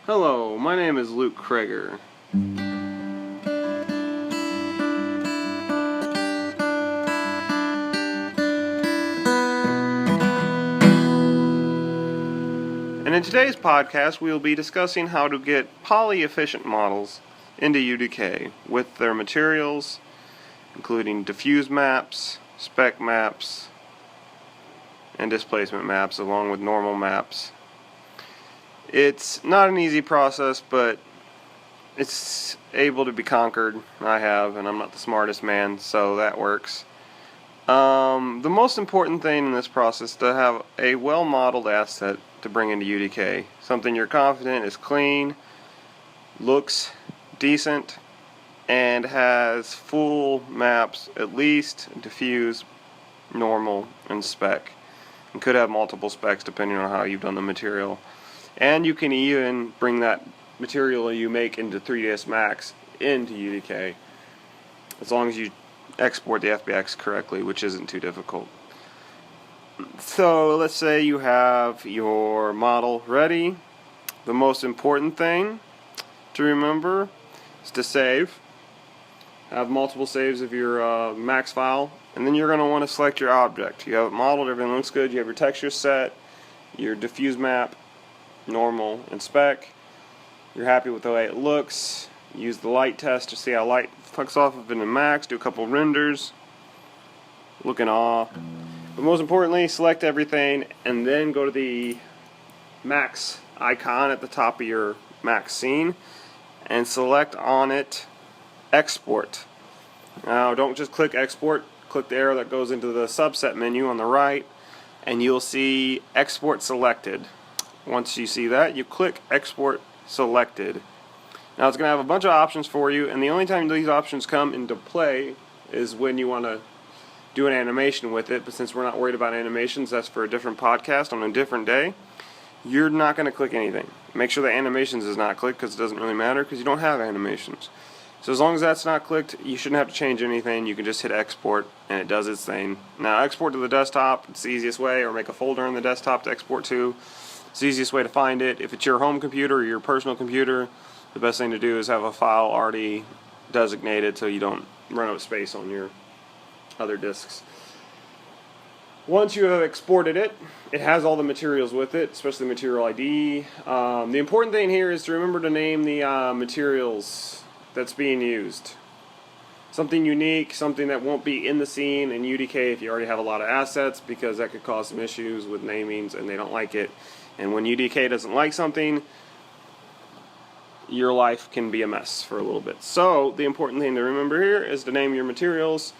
Hello, my name is Luke Krager. And in today's podcast, we will be discussing how to get poly-efficient models into UDK with their materials, including diffuse maps, spec maps, and displacement maps, along with normal maps. It's not an easy process, but it's able to be conquered. I have, and I'm not the smartest man, so that works. The most important thing in this process is to have a well-modeled asset to bring into UDK. Something you're confident is clean, looks decent, and has full maps, at least diffuse, normal, and spec. And could have multiple specs depending on how you've done the material. And you can even bring that material you make into 3ds Max into UDK, as long as you export the FBX correctly, which isn't too difficult. So let's say you have your model ready. The most important thing to remember is to save. Have multiple saves of your Max file, and then you're going to want to select your object. You have it modeled, everything looks good, you have your texture set, your diffuse map, normal, and spec. You're happy with the way it looks. Use the light test to see how light flecks off of it in Max. Do a couple renders. Look in awe. But most importantly, select everything and then go to the Max icon at the top of your Max scene and select on it Export. Now don't just click Export. Click the arrow that goes into the subset menu on the right and you'll see Export Selected. Once you see that, you click Export Selected. Now it's going to have a bunch of options for you, and the only time these options come into play is when you want to do an animation with it, but since we're not worried about animations, that's for a different podcast on a different day. You're not going to click anything. Make sure the animations is not clicked, because it doesn't really matter, because you don't have animations. So as long as that's not clicked, you shouldn't have to change anything. You can just hit export, and it does its thing. Now export to the desktop, it's the easiest way, or make a folder in the desktop to export to. It's the easiest way to find it. If it's your home computer or your personal computer, the best thing to do is have a file already designated so you don't run out of space on your other disks. Once you have exported it, it has all the materials with it, especially material ID. The important thing here is to remember to name the materials that's being used. Something unique, something that won't be in the scene in UDK if you already have a lot of assets, because that could cause some issues with namings and they don't like it. And when UDK doesn't like something, your life can be a mess for a little bit. So the important thing to remember here is to name your materials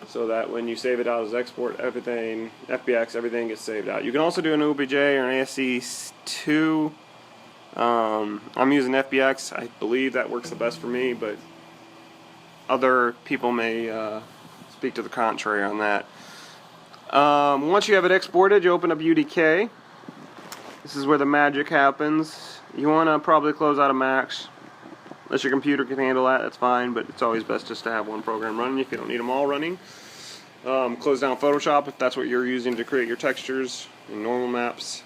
so that when you save it out as export, everything, FBX, everything gets saved out. You can also do an OBJ or an ASCII2. I'm using FBX. I believe that works the best for me, but other people may speak to the contrary on that. Once you have it exported, you open up UDK. This is where the magic happens. You want to probably close out of Max. Unless your computer can handle that, that's fine, but it's always best just to have one program running if you don't need them all running. Close down Photoshop if that's what you're using to create your textures and normal maps.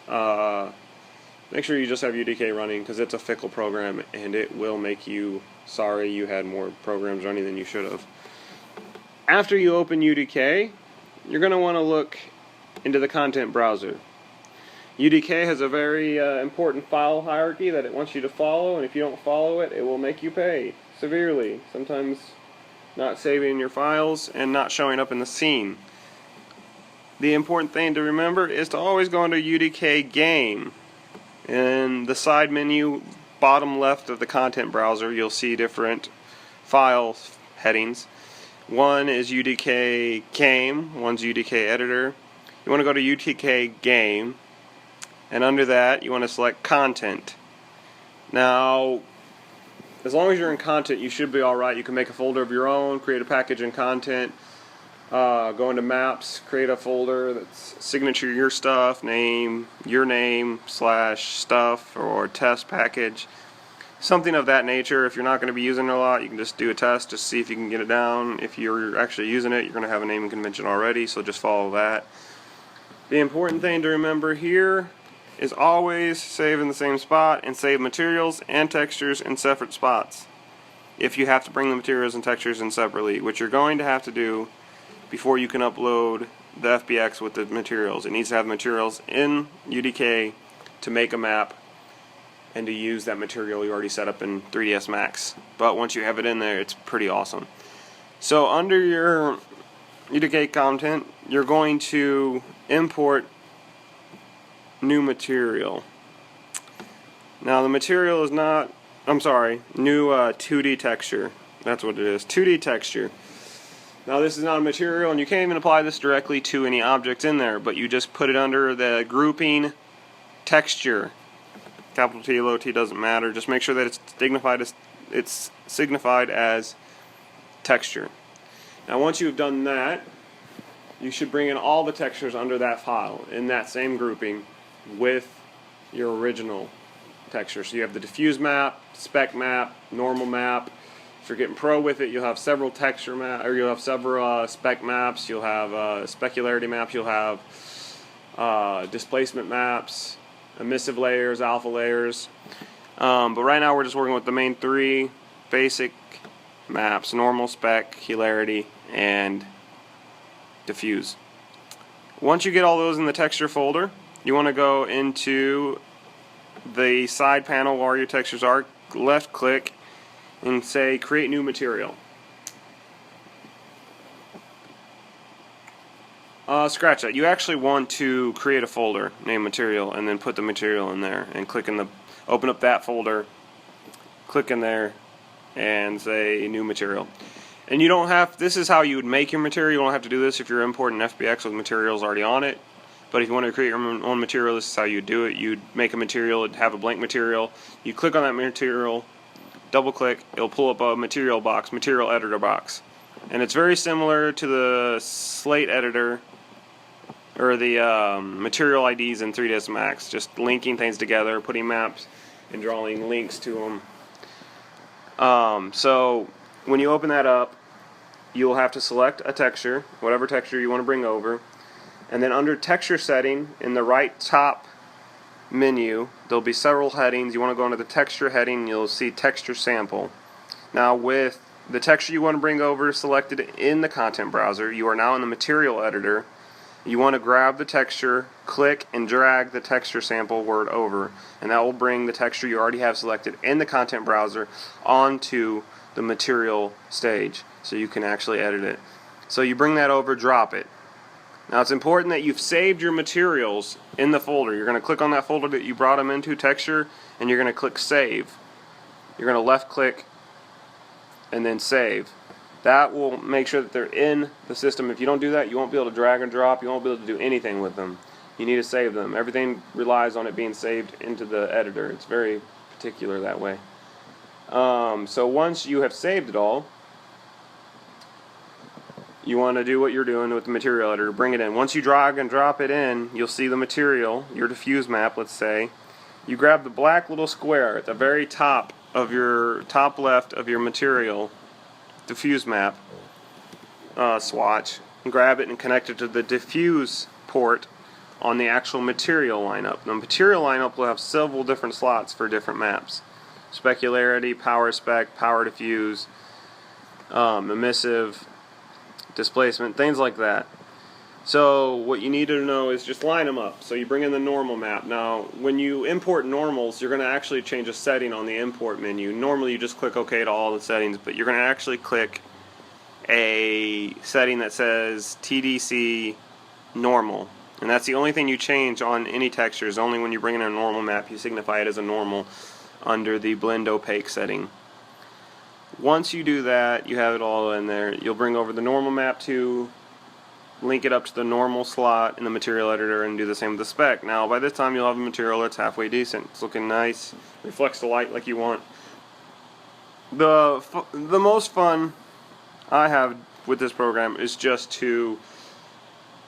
Make sure you just have UDK running, because it's a fickle program and it will make you sorry you had more programs running than you should have. After you open UDK, you're going to want to look into the content browser. UDK has a very important file hierarchy that it wants you to follow, and if you don't follow it, it will make you pay severely. Sometimes not saving your files and not showing up in the scene. The important thing to remember is to always go into UDK Game. In the side menu, bottom left of the content browser, you'll see different file headings. One is UDK Game, one's UDK Editor. You want to go to UDK Game, and under that you want to select Content. Now, as long as you're in Content, you should be alright. You can make a folder of your own, create a package in Content, go into Maps, create a folder that's signature your stuff, name your name / stuff, or test package, something of that nature. If you're not going to be using it a lot, you can just do a test to see if you can get it down. If you're actually using it, you're going to have a naming convention already, so just follow that. The important thing to remember here is always save in the same spot and save materials and textures in separate spots. If you have to bring the materials and textures in separately, which you're going to have to do before you can upload the FBX with the materials. It needs to have materials in UDK to make a map and to use that material you already set up in 3ds Max. But once you have it in there, it's pretty awesome. So under your UDK content, you're going to import new material. Now the material is not, I'm sorry, new 2D texture. That's what it is, 2D texture. Now this is not a material, and you can't even apply this directly to any objects in there, but you just put it under the grouping texture. Capital T, low t doesn't matter. Just make sure that it's signified as texture. Now once you've done that, you should bring in all the textures under that file in that same grouping with your original texture. So you have the diffuse map, spec map, normal map. If you're getting pro with it, you'll have several texture map, or you'll have several spec maps. You'll have specularity maps. You'll have displacement maps, emissive layers, alpha layers. But right now we're just working with the main 3 basic maps: normal, spec, hilarity, and diffuse. Once you get all those in the texture folder, you want to go into the side panel where your textures are, left click, and say create new material. Scratch that. You actually want to create a folder named material and then put the material in there and click in the, open up that folder, click in there and say new material. And you don't have, this is how you would make your material. You don't have to do this if you're importing FBX with materials already on it. But if you want to create your own material, this is how you do it. You'd make a material, it'd have a blank material. You click on that material, double click, it'll pull up a material box, material editor box. And it's very similar to the slate editor or the material IDs in 3ds Max, just linking things together, putting maps and drawing links to them. So when you open that up, you'll have to select a texture, whatever texture you want to bring over, and then under texture setting in the right top menu there'll be several headings. You want to go into the texture heading and you'll see texture sample. Now with the texture you want to bring over selected in the content browser, you are now in the material editor. You want to grab the texture, click and drag the texture sample word over, and that will bring the texture you already have selected in the content browser onto the material stage so you can actually edit it. So you bring that over, drop it. Now it's important that you've saved your materials in the folder. You're going to click on that folder that you brought them into, texture, and you're going to click save. You're going to left click and then save. That will make sure that they're in the system. If you don't do that, you won't be able to drag and drop. You won't be able to do anything with them. You need to save them. Everything relies on it being saved into the editor. It's very particular that way. So once you have saved it all, you want to do what you're doing with the material editor. Bring it in. Once you drag and drop it in, you'll see the material, your diffuse map, let's say. You grab the black little square at the very top of your top left of your material diffuse map swatch, and grab it and connect it to the diffuse port on the actual material lineup. The material lineup will have several different slots for different maps: specularity, power spec, power diffuse, emissive, displacement, things like that. So what you need to know is just line them up. So you bring in the normal map. Now when you import normals, you're going to actually change a setting on the import menu. Normally you just click OK to all the settings, but you're going to actually click a setting that says TDC normal, and that's the only thing you change on any textures. Only when you bring in a normal map you signify it as a normal under the blend opaque setting. Once you do that, you have it all in there. You'll bring over the normal map to link it up to the normal slot in the material editor and do the same with the spec. Now by this time you'll have a material that's halfway decent. It's looking nice, reflects the light like you want. The most fun I have with this program is just to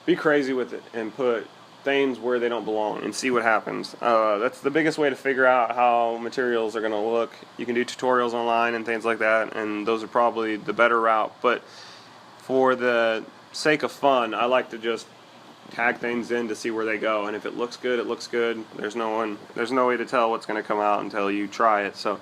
be crazy with it and put things where they don't belong and see what happens. That's the biggest way to figure out how materials are going to look. You can do tutorials online and things like that, and those are probably the better route, but for the sake of fun, I like to just tag things in to see where they go, and if it looks good, it looks good. There's no way to tell what's going to come out until you try it. So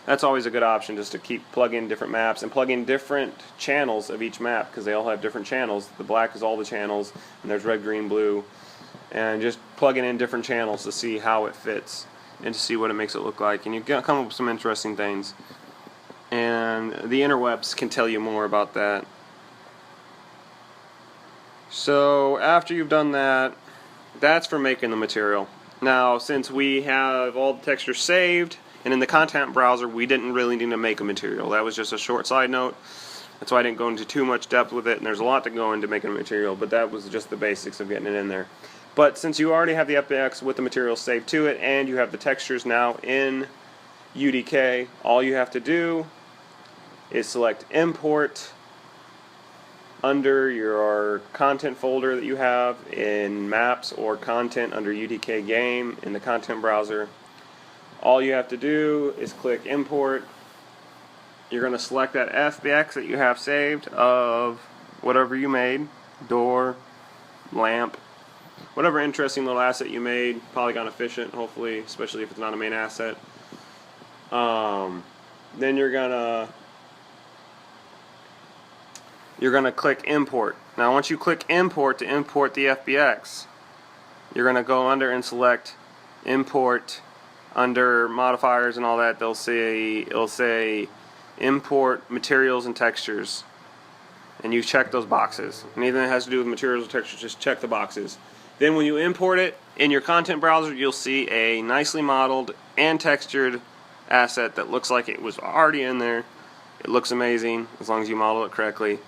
that's always a good option, just to keep plugging different maps and plug in different channels of each map, because they all have different channels. The black is all the channels, and there's red, green, blue, and just plugging in different channels to see how it fits and to see what it makes it look like, and you come up with some interesting things. And the interwebs can tell you more about that. So after you've done that, that's for making the material. Now, since we have all the textures saved, and in the content browser we didn't really need to make a material. That was just a short side note. That's why I didn't go into too much depth with it, and there's a lot to go into making a material, but that was just the basics of getting it in there. But since you already have the FBX with the material saved to it, and you have the textures now in UDK, all you have to do is select import under your content folder that you have in maps, or content under UDK game in the content browser. All you have to do is click import. You're going to select that FBX that you have saved of whatever you made, door, lamp, whatever interesting little asset you made, polygon efficient, hopefully, especially if it's not a main asset. Then you're gonna click import. Now once you click import to import the FBX, you're gonna go under and select import. Under modifiers and all that, it'll say import materials and textures, and you check those boxes. Anything that has to do with materials or textures, just check the boxes. Then when you import it in your content browser, you'll see a nicely modeled and textured asset that looks like it was already in there. It looks amazing as long as you model it correctly.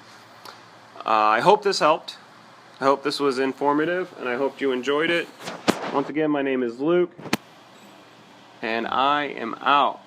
I hope this helped. I hope this was informative, and I hope you enjoyed it. Once again, my name is Luke, and I am out.